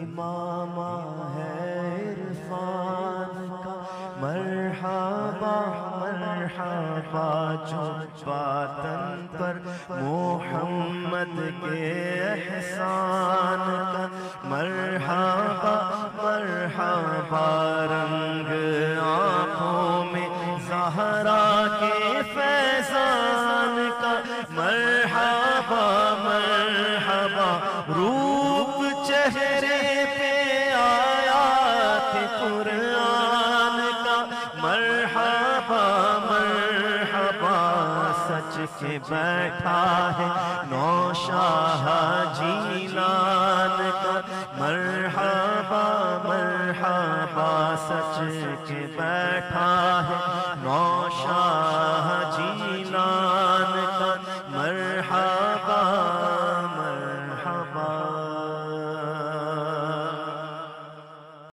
امامہ ہے عرفان کا، مرحبا مرحبا جو باطن پر محمد کے احسان کا، مرحبا مرحبا رنگ آنکھوں میں زہرا کے فیضان کا، مرحبا مرحبا روپ چہرے پہ آیات قرآن کا، مرحبا مرحبا سچ کے بیٹھا ہے نوشاہ جیلان کا، مرحبا مرحبا سچ کے بیٹھا ہے نوشاہ